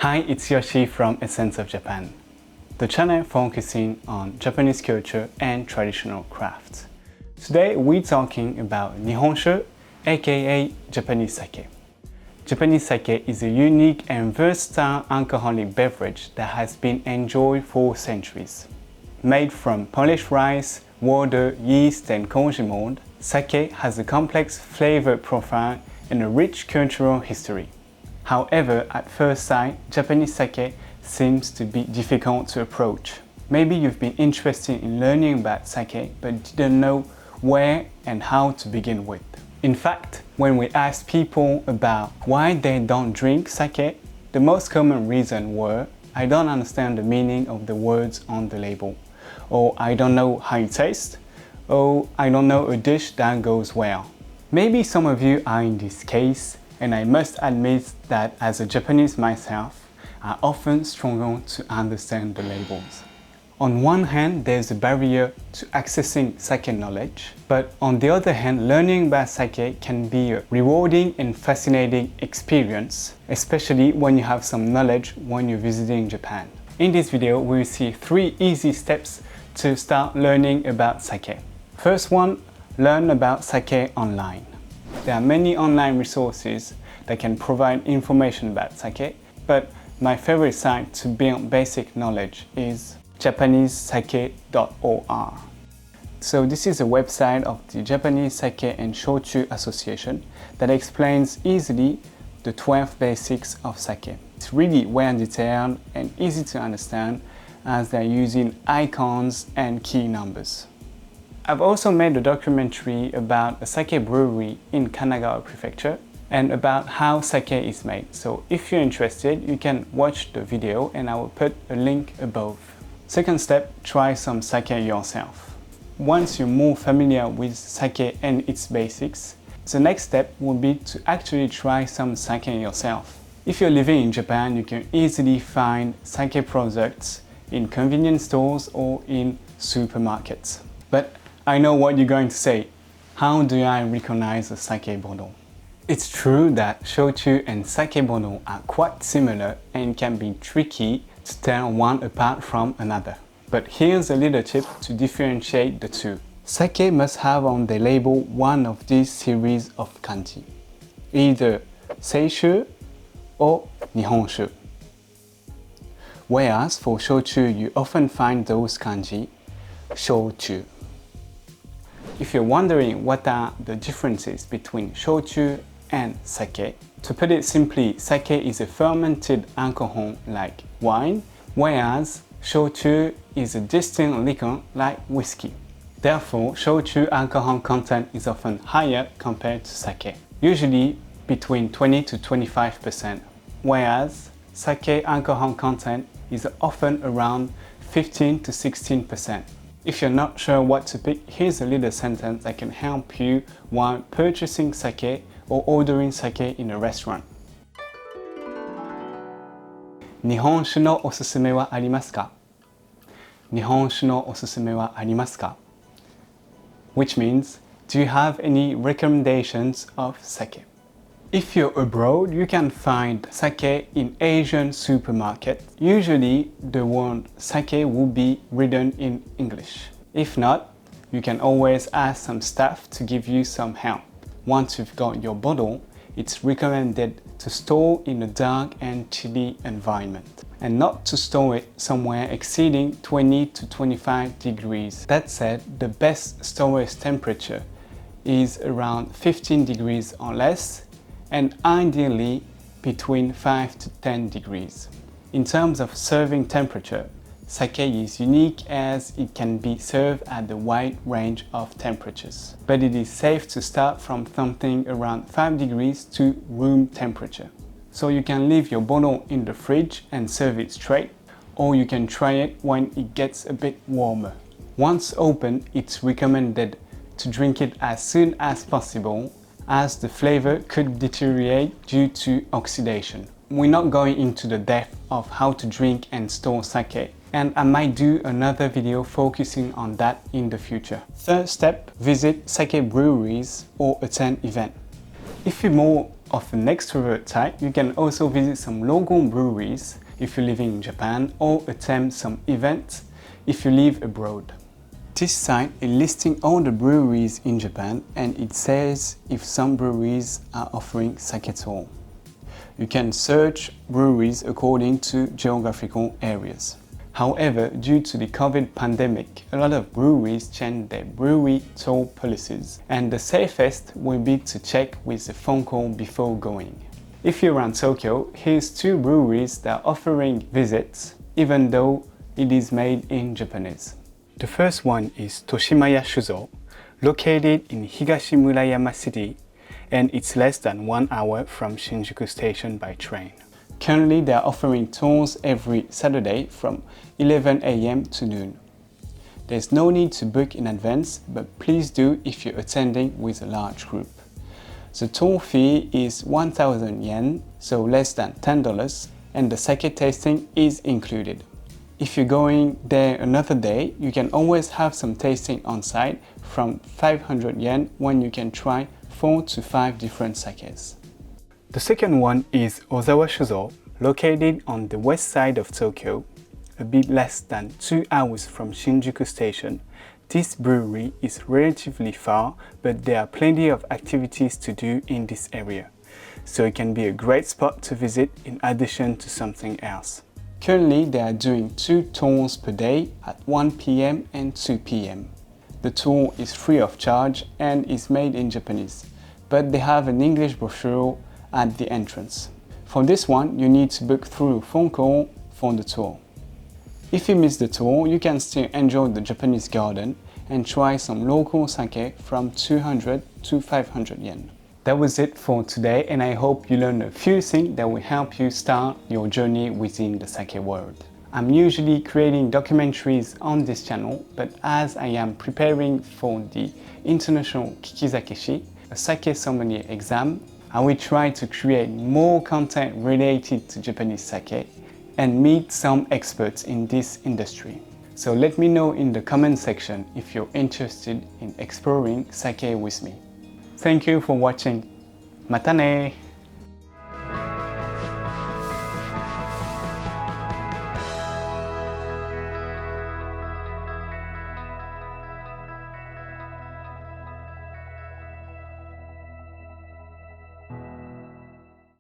Hi, it's Yoshi from Essence of Japan, the channel focusing on Japanese culture and traditional crafts. Today we're talking about Nihonshu, aka Japanese sake. Japanese sake is a unique and versatile alcoholic beverage that has been enjoyed for centuries. Made from polished rice, water, yeast, and koji mold, sake has a complex flavor profile and a rich cultural history. However, at first sight, Japanese sake seems to be difficult to approach. Maybe you've been interested in learning about sake but didn't know where and how to begin with. In fact, when we asked people about why they don't drink sake, the most common reason were, I don't understand the meaning of the words on the label, or I don't know how it tastes, or I don't know a dish that goes well. Maybe some of you are in this case, and I must admit that as a Japanese myself, I often struggle to understand the labels. On one hand, there's a barrier to accessing sake knowledge, but on the other hand, learning about sake can be a rewarding and fascinating experience, especially when you have some knowledge when you're visiting Japan. In this video, we'll see 3 easy steps to start learning about sake. First one, learn about sake online. There are many online resources that can provide information about sake, but my favorite site to build basic knowledge is japanesesake.or. So this is a website of the Japanese Sake and Shochu Association that explains easily the 12 basics of sake. It's really well detailed and easy to understand as they're using icons and key numbers. I've also made a documentary about a sake brewery in Kanagawa prefecture and about how sake is made. So if you're interested, you can watch the video and I will put a link above. Second step, try some sake yourself. Once you're more familiar with sake and its basics, the next step will be to actually try some sake yourself. If you're living in Japan, you can easily find sake products in convenience stores or in supermarkets. But I know what you're going to say. How do I recognize a sake bottle? It's true that shochu and sake bottle are quite similar and can be tricky to tell one apart from another. But here's a little tip to differentiate the two. Sake must have on the label one of these series of kanji, either seishu or nihonshu. Whereas for shochu, you often find those kanji, shochu. If you're wondering what are the differences between shochu and sake, to put it simply, sake is a fermented alcohol like wine, whereas shochu is a distilled liquor like whiskey. Therefore, shochu alcohol content is often higher compared to sake, usually between 20 to 25%, whereas sake alcohol content is often around 15 to 16%. If you're not sure what to pick, here's a little sentence that can help you while purchasing sake or ordering sake in a restaurant. Nihonshu no osusume wa arimasu ka? Nihonshu no osusume wa arimasu ka? Which means, do you have any recommendations of sake? If you're abroad, you can find sake in Asian supermarkets. Usually, the word sake will be written in English. If not, you can always ask some staff to give you some help. Once you've got your bottle, it's recommended to store in a dark and chilly environment and not to store it somewhere exceeding 20 to 25 degrees. That said, the best storage temperature is around 15 degrees or less, and ideally between 5 to 10 degrees. In terms of serving temperature, sake is unique as it can be served at a wide range of temperatures. But it is safe to start from something around 5 degrees to room temperature. So you can leave your bottle in the fridge and serve it straight, or you can try it when it gets a bit warmer. Once open, it's recommended to drink it as soon as possible, as the flavor could deteriorate due to oxidation. We're not going into the depth of how to drink and store sake, and I might do another video focusing on that in the future. Third step, visit sake breweries or attend events. If you're more Of an extrovert type, you can also visit some local breweries if you're living in Japan or attend some events if you live abroad. This site is listing all the breweries in Japan and it says if some breweries are offering sake tour. You can search breweries according to geographical areas. However, due to the COVID pandemic, a lot of breweries changed their brewery tour policies, and the safest will be to check with a phone call before going. If you're around Tokyo, here's 2 breweries that are offering visits, even though it is made in Japanese. The first one is Toshimaya Shuzo, located in Higashimurayama City, and it's less than 1 hour from Shinjuku Station by train. Currently, they are offering tours every Saturday from 11 AM to noon. There's no need to book in advance, but please do if you're attending with a large group. The tour fee is 1,000 yen, so less than $10, and the sake tasting is included. If you're going there another day, you can always have some tasting on site from 500 yen when you can try 4 to 5 different sakes. The second one is Ozawa Shuzo, located on the west side of Tokyo, a bit less than 2 hours from Shinjuku Station. This brewery is relatively far, but there are plenty of activities to do in this area, so it can be a great spot to visit in addition to something else. Currently, they are doing 2 tours per day at 1 PM and 2 PM. The tour is free of charge and is made in Japanese, but they have an English brochure at the entrance. For this one, you need to book through a phone call for the tour. If you miss the tour, you can still enjoy the Japanese garden and try some local sake from 200 to 500 yen. That was it for today, and I hope you learned a few things that will help you start your journey within the sake world. I'm usually creating documentaries on this channel, but as I am preparing for the International Kikizakeshi, a sake sommelier exam, I will try to create more content related to Japanese sake and meet some experts in this industry. So let me know in the comment section if you're interested in exploring sake with me. Thank you for watching. Mata ne!